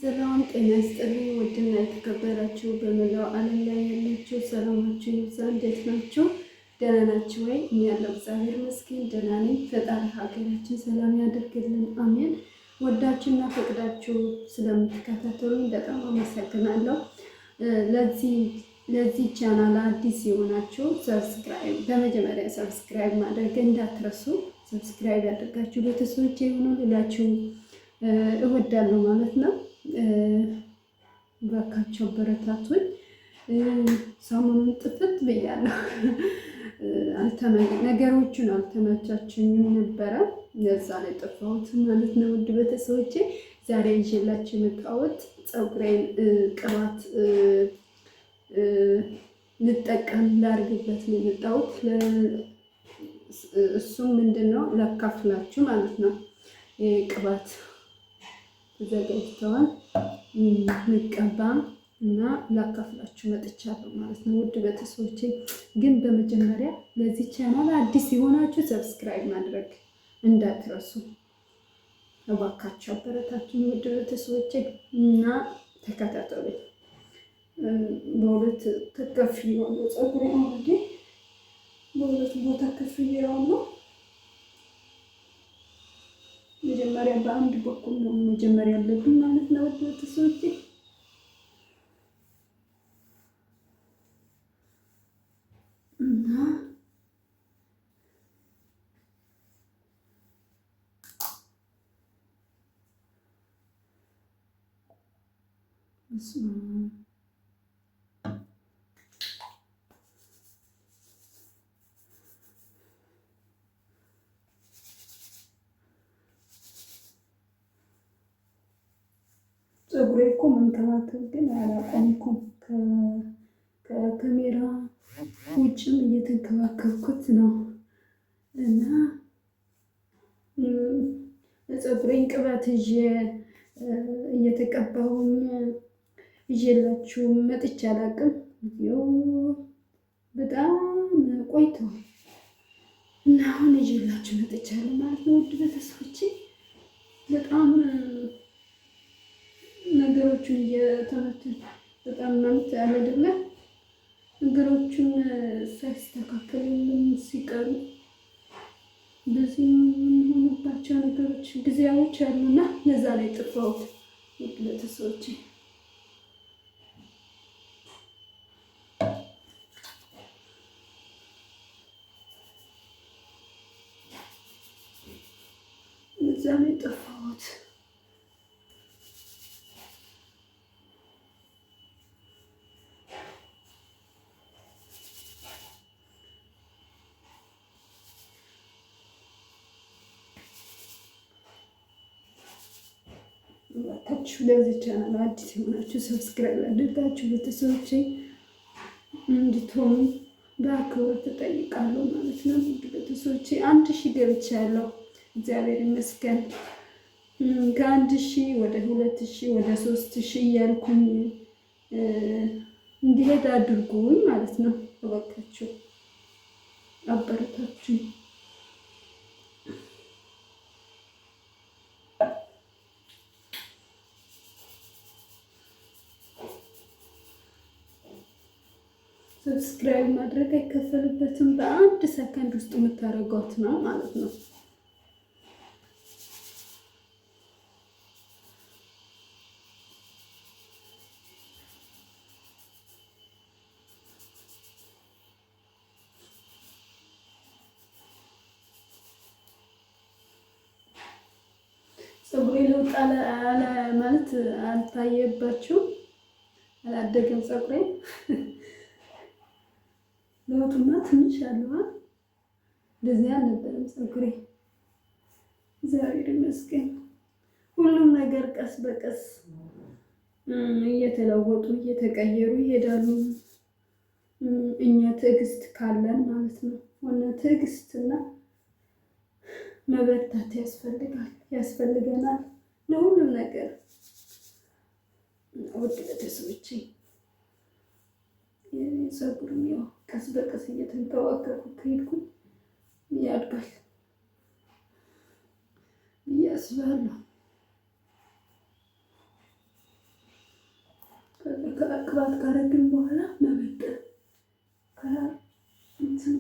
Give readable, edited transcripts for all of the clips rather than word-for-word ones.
ሰላም ጤና ይስጥልኝ። ውድና የተከበራችሁ በመላው ዓለም ላይ ያላችሁ ሰላማችሁ ይብዛ። እንዴት ናችሁ? ደህና ናችሁ ወይ? እኔ ያለው እግዚአብሔር ይመስገን ደህና ነኝ። ፈጣሪ ሀገራችን ሰላም ያደርግልን፣ አሜን። ወዳችሁና ፈቅዳችሁ ስለምትከታተሉኝ በጣም አመሰግናለሁ። ለዚህ ቻናል አዲስ የሆናችሁ በመጀመሪያ ሰብስክራይብ ማድረግ እንዳትረሱ። ሰብስክራይብ ያደርጋችሁ ቤተሰቦች የሆኑ ልላችሁ እወዳለሁ ማለት ነው። ባካቸው በረታቱኝ። ሰሞኑን ጥፍት ብያለሁ። ነገሮቹን አልተመቻችኝም ነበረ፣ ለዛ ላይ ጠፋሁት ማለት ነው። ውድ ቤተሰቦቼ ዛሬ ይዤላችሁ የመጣሁት ፀጉሬን ቅባት ልጠቀም ላድርግበት ነው የመጣሁት። እሱም ምንድን ነው ላካፍላችሁ ማለት ነው። ቅባት ተዘጋጅተዋል ምቀባ እና ላካፍላችሁ መጥቻለሁ ማለት ነው። ውድ ቤተሰቦቼ ግን በመጀመሪያ ለዚህ ቻናል አዲስ የሆናችሁ ሰብስክራይብ ማድረግ እንዳትረሱ እባካችሁ፣ አበረታችሁ ውድ ቤተሰቦቼ እና ተከታተሉ። በሁለት ተከፍዬዋለሁ ፀጉሬ እንግዲህ በሁለት ቦታ ከፍዬዋለሁ። መጀመሪያ በአንድ በኩል ነው መጀመሪያ ያለብኝ ማለት ነው። ውድ ቤተሰቦቼ እና ፀጉሬ እኮ መንከባከብ ግን አላቆምኩም። ከካሜራ ውጭም እየተንከባከብኩት ነው እና ፀጉሬን ቅባት እየተቀባሁኝ ይዤላችሁ መጥቼ አላውቅም። በጣም ቆይተዋል እና አሁን ይዤላችሁ መጥቻለሁ ማለት ነው። ውድ ቤተሰቦቼ በጣም ነገሮቹን እየተመቱን በጣም ማለት አይደለ፣ ነገሮቹን ሳይስተካከሉልን ሲቀሩ በዚህ የሚሆኑባቸው ነገሮች ጊዜያዎች አሉና ለዛ ላይ ጥፋውት ውድ ቤተሰቦቼ ለዛ ላይ ጥፋውት። ለዚህ ቻናል አዲስ የሆናችሁ ሰብስክራይብ አድርጋችሁ ቤተሰቦቼ እንድትሆኑ በአክብሮት ተጠይቃለሁ ማለት ነው። ቤተሰቦቼ 1000 ገብቻለሁ፣ እግዚአብሔር ይመስገን። ከ1000 ወደ 2000 ወደ 3000 እያልኩኝ እንዲሄድ አድርጉኝ ማለት ነው። እባካችሁ አበረታችሁ። ሰብስክራይብ ማድረግ አይከፈልበትም። በአንድ ሰከንድ ውስጥ የምታደርጓት ነው ማለት ነው። ፀጉሬ ለውጥ አለ ማለት አልታየባችሁም? አላደገም ፀጉሬ ለውጡማ ትንሽ አለዋ። እንደዚህ አልነበረም ፀጉሬ። እግዚአብሔር ይመስገን። ሁሉም ነገር ቀስ በቀስ እየተለወጡ እየተቀየሩ ይሄዳሉ። እኛ ትዕግስት ካለን ማለት ነው። ዋና ትዕግስትና መበርታት ያስፈልገናል ለሁሉም ነገር። ውድ ቤተሰቦቼ ፀጉርም ያው ቀስ በቀስ እየተንከባከብኩ ከሄድኩኝ ያድጋል ብዬ አስባለሁ። ቅባት ካረግን በኋላ መበጠር እንትን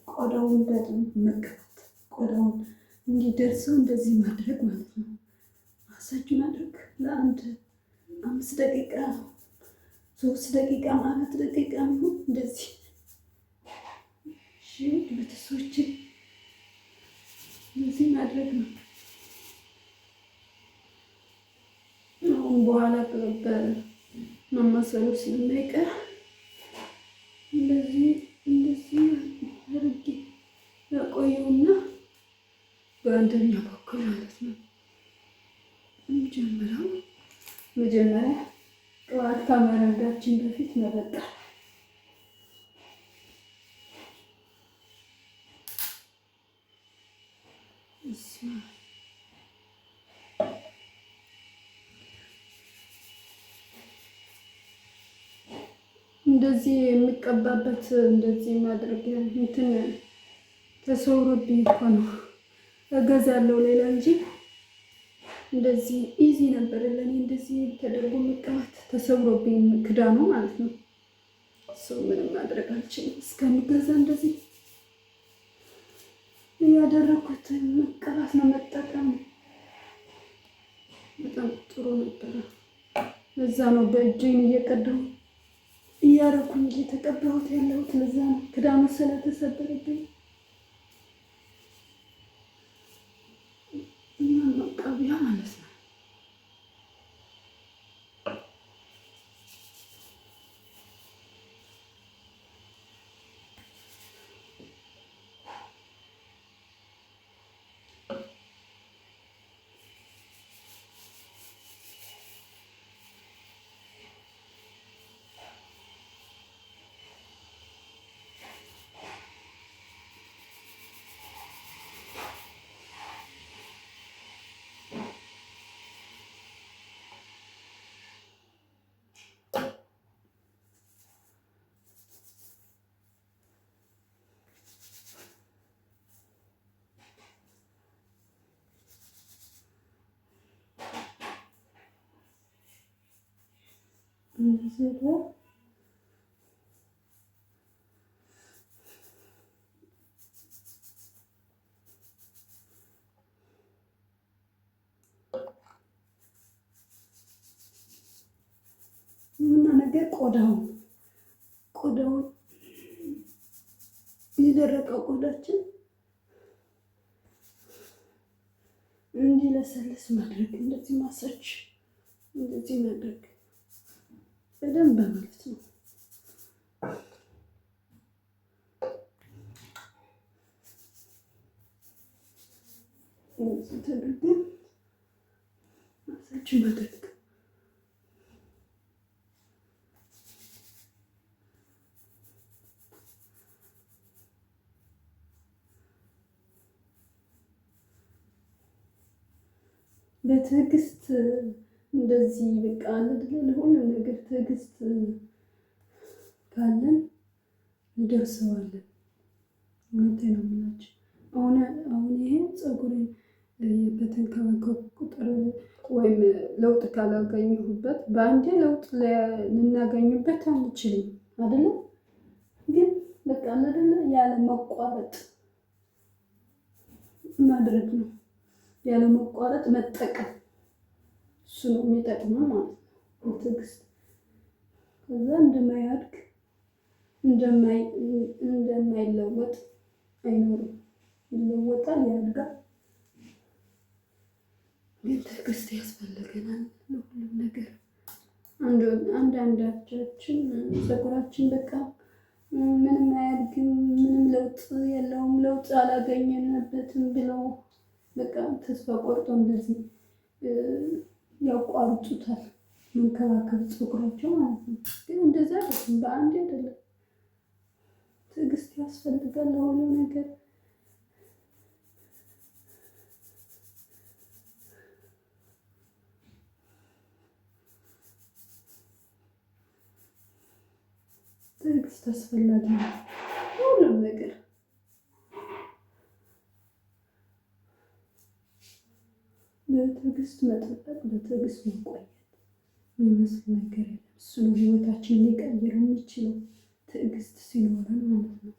ቆዳውን በደንብ መቀባት፣ ቆዳውን እንዲደርሰው እንደዚህ ማድረግ ማለት ነው። ማሳጅ ማድረግ ለአንድ 5 ደቂቃ 3 ደቂቃ 4 ደቂቃ ነው እንደዚህ። እሺ ቤተሰቦቼ እንደዚህ ማድረግ ነው። አሁን በኋላ በማማሰሉ ስለማይቀር እንደዚህ አድርጌ ያቆየውና በአንደኛ በኩል ማለት ነው መጀመሪያ ቅባት ከማድረጋችን በፊት መበጠር። እንደዚህ የሚቀባበት እንደዚህ ማድረግ እንትን ተሰውሮብኝ እኮ ነው እገዛለሁ ሌላ እንጂ እንደዚህ ኢዚ ነበር ለኔ። እንደዚህ ተደርጎ መቀባት ተሰውሮብኝ ክዳኑ ማለት ነው። ሰው ምንም ማድረግ አልችልም። እስከምገዛ እንደዚህ ያደረኩት መቀባት ነው መጠቀም በጣም ጥሩ ነበረ። ለዛ ነው በእጄን እየቀደው እያረኩኝ እየተቀባሁት ያለሁት። ለዛ ነው ክዳኑ ስለተሰበረብኝ እና መቀቢያ ማለት ነው። እንደዚህ ነው እና ነገር ቆዳውን የደረቀው ቆዳችን እንዲለሰልስ ማድረግ፣ እንደዚህ ማሳጅ እንደዚህ ማድረግ በደንብ ማለት ነው። እንደዚህ ተደርጎ ማሳጅ ማድረግ በትዕግስት እንደዚህ በቃ አይደለም። ለሁሉም ነገር ትዕግስት ካለን እንደርሰዋለን። እውነቴን ነው የምላችሁ። አሁን ይሄ ፀጉሬን በተንከባከብኩ ቁጥር ወይም ለውጥ ካላገኘሁበት በአንዴ ለውጥ ልናገኝበት አንችልም አይደለም። ግን በቃ አይደለም ያለ መቋረጥ ማድረግ ነው። ያለ መቋረጥ መጠቀም እሱ ነው የሚጠቅመው ማለት ነው። በትዕግስት ከዛ እንደማያድግ እንደማይለወጥ አይኖርም። ይለወጣል፣ ያድጋል። ግን ትዕግስት ያስፈልገናል ለሁሉም ነገር። አንዳንዳችን ፀጉራችን በቃ ምንም አያድግም፣ ምንም ለውጥ የለውም፣ ለውጥ አላገኘንበትም ብለው በቃ ተስፋ ቆርጦ እንደዚህ ያቋርጡታል መንከባከብ ፀጉራቸው ማለት ነው። ግን እንደዛ አይደለም፣ በአንድ አይደለም። ትዕግስት ያስፈልጋል ለሁሉ ነገር። አስፈላጊ ነው። ሁሉም ነገር በትዕግስት መጠበቅ፣ በትዕግስት መቆየት የሚመስል ነገር የለም። እሱ ነው ህይወታችን ሊቀይር የሚችለው ትዕግስት ሲኖረን ማለት ነው።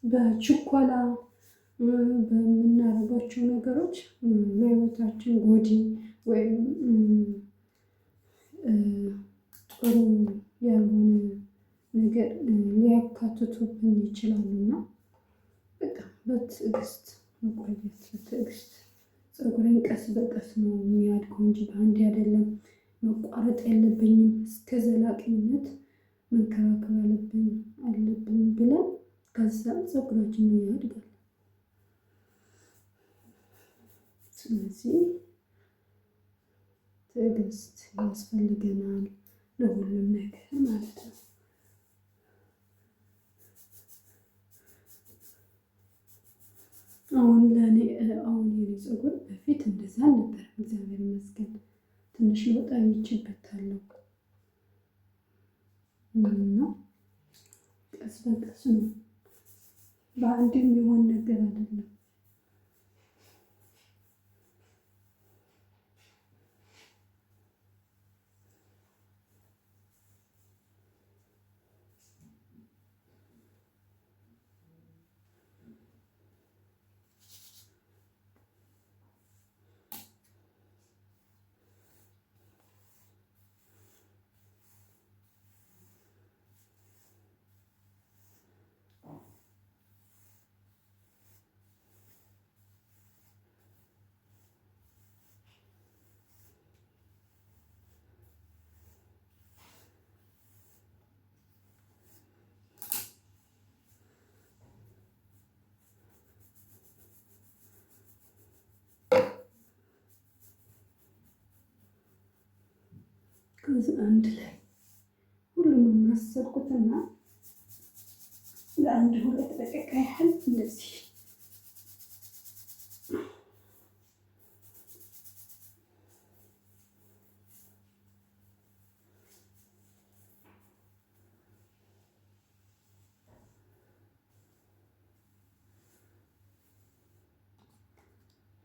በችኮላ በምናደርጋቸው ነገሮች ለህይወታችን ጎጂ ወይም ጥሩ ያልሆነ ነገር ሊያካትቱብን ይችላሉና በቃ በትዕግስት መቆየት፣ በትዕግስት ፀጉሬን ቀስ በቀስ ነው የሚያድገው እንጂ በአንዴ አይደለም። መቋረጥ የለብኝም እስከ ዘላቂነት መንከባከብ አለብኝ ብለን ከዛ ፀጉራችን ያድጋል። ስለዚህ ትዕግስት ያስፈልገናል ለሁሉም ነገር ማለት ነው። አሁን የኔ ፀጉር በፊት እንደዛ አልነበረም። እግዚአብሔር ይመስገን ትንሽ ለውጥ አይቼበታለሁ እና ቀስ በቀስ ነው፣ በአንድ የሚሆን ነገር አይደለም። ከዚህ አንድ ላይ ሁሉም የማሰብኩትና ለአንድ 2 ደቂቃ ያህል እንደዚህ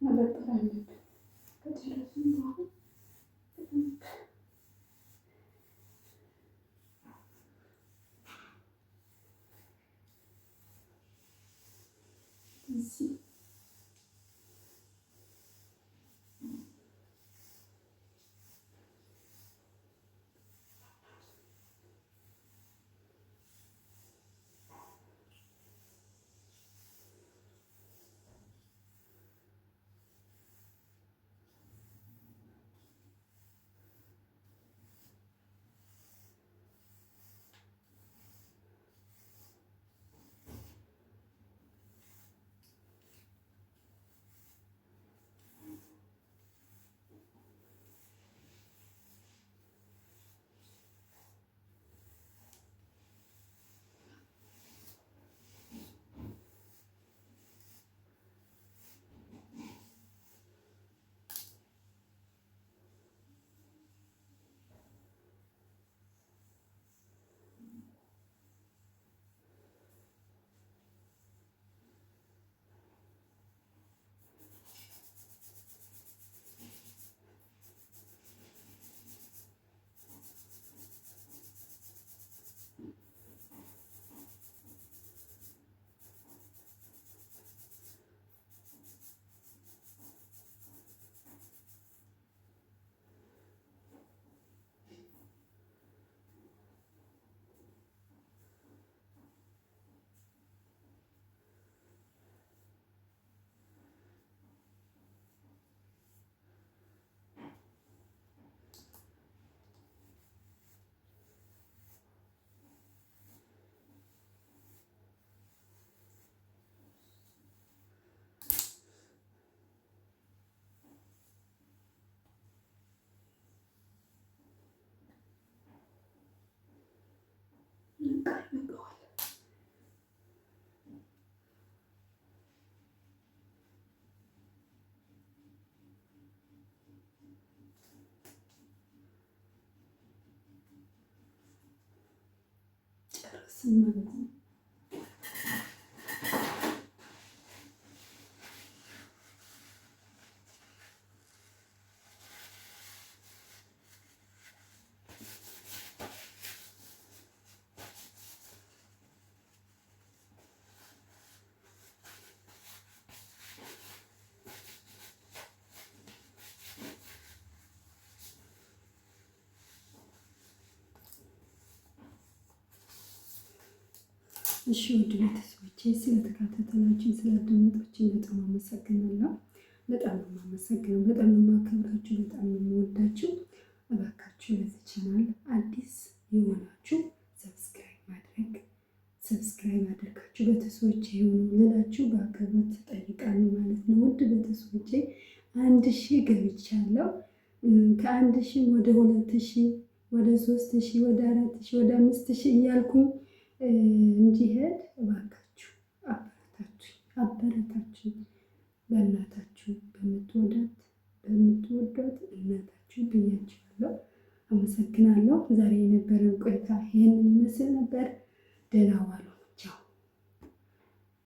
መበጠር አለብን። ከጨረስን በኋላ እዚህ አይፈስም ማለት ነው። እሺ ውድ ቤተሰቦቼ ስለተከታተላችሁ ስላዳመጣችሁ በጣም አመሰግናለሁ። በጣም ነው የማመሰግነው። በጣም ነው የማከብራችሁ። በጣም ነው የምወዳችሁ። እባካችሁ ለዚህ ቻናል አዲስ የሆናችሁ ሰብስክራይብ አድርጋችሁ ቤተሰቦቼ የሆኑ ልላችሁ በአክብሮት እጠይቃለሁ ማለት ነው። ውድ ቤተሰቦቼ 1000 ገብቻለሁ። ከ1000 ወደ 2000 ወደ 3000 ወደ 4000 ወደ 5000 እያልኩኝ እንዲሄድ እባካችሁ አበረታችሁ። በእናታችሁ በምትወዷት እናታችሁ ብያችኋለሁ። አመሰግናለሁ። ዛሬ የነበረን ቆይታ ይህንን ይመስል ነበር። ደህና ዋሉ።